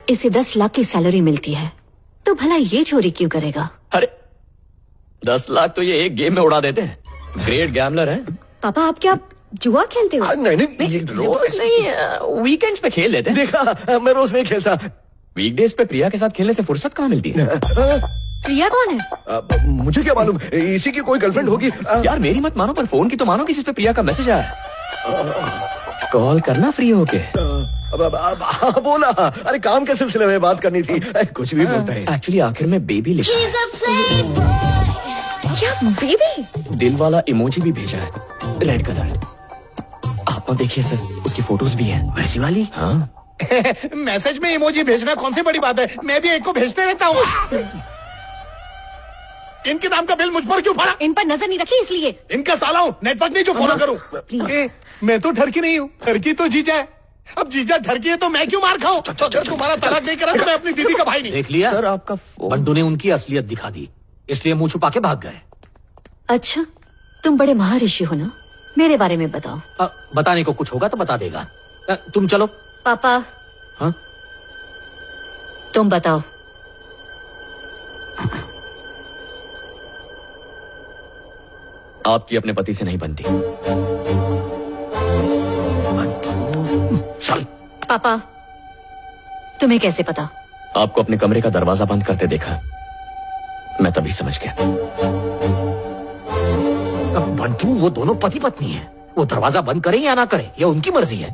इसे 10 लाख की सैलरी मिलती है, तो भला ये चोरी क्यों करेगा? अरे 10 लाख तो ये एक गेम में उड़ा देते हैं। ग्रेट गैमलर है। पापा आप क्या जुआ खेलते हो? नहीं, ये रोज नहीं, वीकेंड्स पे खेल लेते हैं। देखा, मैं रोज नहीं खेलता। वीकडेज पे प्रिया के साथ खेलने से फुर्सत कहाँ मिलती है? प्रिया कौन है? मुझे क्या मालूम, इसी की कोई गर्लफ्रेंड होगी। यार मेरी मत मानो, पर फोन की तो मानो कि जिस पे प्रिया का मैसेज आया। कॉल करना फ्री होके। बोला, अरे काम के सिलसिले में बात करनी थी। कुछ भी बोलता है। एक्चुअली आखिर में बेबी लिखा है। क्या बेबी? दिल वाला इमोजी भी भेजा है, रेड कलर। आप ना देखिए सर, उसकी फोटोज भी हैं। वैसी वाली? हाँ। मैसेज में इमोजी भेजना कौन सी बड़ी बात है, मैं भी एक को भेजते रहता हूँ। इनके नाम का बिल मुझ पर क्यों पड़ा? इन पर नजर नहीं रखी इसलिए। इनका साला हूँ, नेटवर्क नहीं जो फॉलो करूँ। मैं तो ठरकी नहीं हूँ, ठरकी तो जीजा है। अब जीजा ठरकी है तो मैं क्यों मार खाऊं? अगर तुम्हारा तलाक नहीं करा तो मैं अपनी दीदी का भाई नहीं। देख लिया सर आपका फोन। बंडू ने उनकी असलियत दिखा दी, इसलिए मुंह छुपा के भाग गए। अच्छा, तुम बड़े महर्षि हो ना, मेरे बारे में बताओ। बताने को कुछ होगा तो बता देगा। तुम चलो। पापा। हाँ? तुम बताओ। आपकी अपने पति से नहीं बनती। चल। पापा, तुम्हें कैसे पता? आपको अपने कमरे का दरवाजा बंद करते देखा, मैं तभी समझ गया। बंटू वो दोनों पति पत्नी हैं, वो दरवाजा बंद करें या ना करें ये उनकी मर्जी है।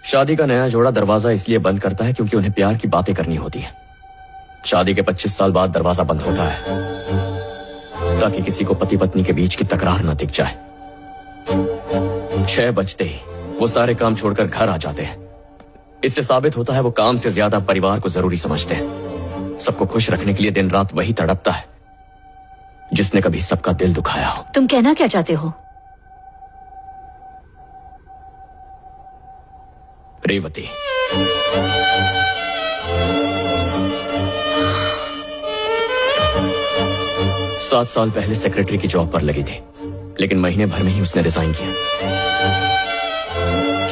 शादी का नया जोड़ा दरवाजा इसलिए बंद करता है क्योंकि उन्हें प्यार की बातें करनी होती है। शादी के 25 साल बाद दरवाजा बंद होता है ताकि किसी को पति पत्नी के बीच की तकरार न दिख जाए। 6 बजते ही वो सारे काम छोड़कर घर आ जाते हैं। इससे साबित होता है वो काम से ज्यादा परिवार को जरूरी समझते हैं। सबको खुश रखने के लिए दिन रात वही तड़पता है जिसने कभी सबका दिल दुखाया हो। तुम कहना क्या चाहते हो? रेवती, सात साल पहले सेक्रेटरी की जॉब पर लगी थी, लेकिन महीने भर में ही उसने रिजाइन किया।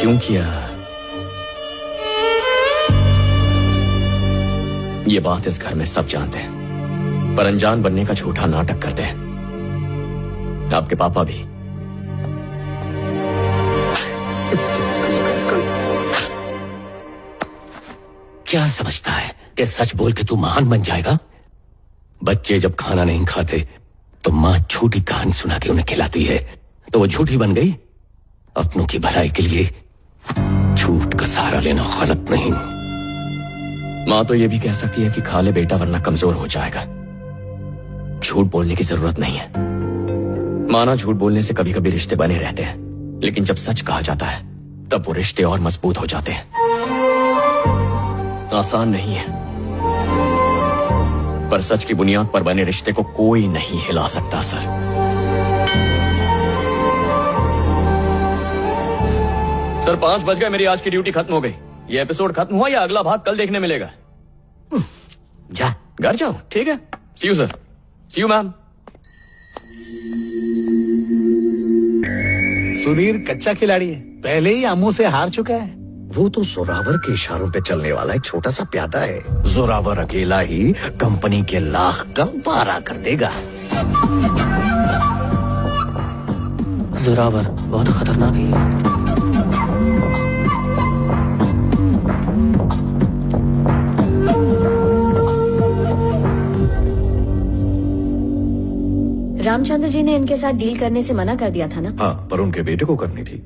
क्यों किया? ये बात इस घर में सब जानते हैं, पर अनजान बनने का झूठा नाटक करते हैं। आपके पापा भी। क्या समझता है कि सच बोल के तू महान बन जाएगा? बच्चे जब खाना नहीं खाते तो माँ झूठी कहानी सुना के उन्हें खिलाती है, तो वो झूठी बन गई। अपनों की भलाई के लिए झूठ का सहारा लेना गलत नहीं। माँ तो ये भी कह सकती है कि खा ले बेटा वरना कमजोर हो जाएगा। झूठ बोलने की जरूरत नहीं है। माना झूठ बोलने से कभी कभी रिश्ते बने रहते हैं, लेकिन जब सच कहा जाता है तब वो रिश्ते और मजबूत हो जाते हैं। आसान नहीं है, पर सच की बुनियाद पर बने रिश्ते को कोई नहीं हिला सकता। सर 5 बज गए, मेरी आज की ड्यूटी खत्म हो गई। ये एपिसोड खत्म हुआ या अगला भाग कल देखने मिलेगा? जा घर जाओ। ठीक है, see you sir. See you ma'am. Sudhir कच्चा खिलाड़ी है, पहले ही अम्मू से हार चुका है। वो तो जोरावर के इशारों पे चलने वाला एक छोटा सा प्यादा है। जोरावर अकेला ही कंपनी के लाख का 12 कर देगा। जोरावर बहुत खतरनाक है। रामचंद्र जी ने इनके साथ डील करने से मना कर दिया था ना? हाँ, पर उनके बेटे को करनी थी।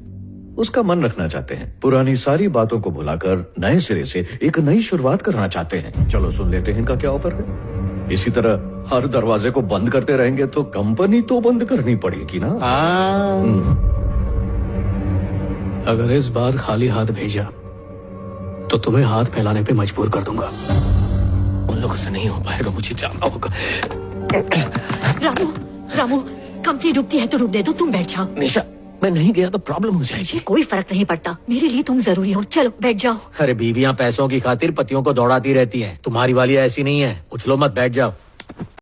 उसका मन रखना चाहते हैं। पुरानी सारी बातों को भुलाकर नए सिरे से एक नई शुरुआत करना चाहते हैं। चलो सुन लेते हैं इनका क्या ऑफर है। इसी तरह हर दरवाजे को बंद करते रहेंगे तो कंपनी तो बंद करनी पड़ेगी ना। अगर इस बार खाली हाथ भेजा तो तुम्हें हाथ फैलाने पे मजबूर कर दूंगा। उन लोगों से नहीं हो पाएगा, मुझे जाना होगा। रामू, रामू, कंपनी डूबती है तो डूबने दो, तुम बैठ जाओ। निशा, मैं नहीं गया तो प्रॉब्लम हो जाएगी। मुझे कोई फर्क नहीं पड़ता, मेरे लिए तुम जरूरी हो। चलो बैठ जाओ। अरे बीवियां पैसों की खातिर पतियों को दौड़ाती रहती हैं, तुम्हारी वाली ऐसी नहीं है। उछलो मत, बैठ जाओ।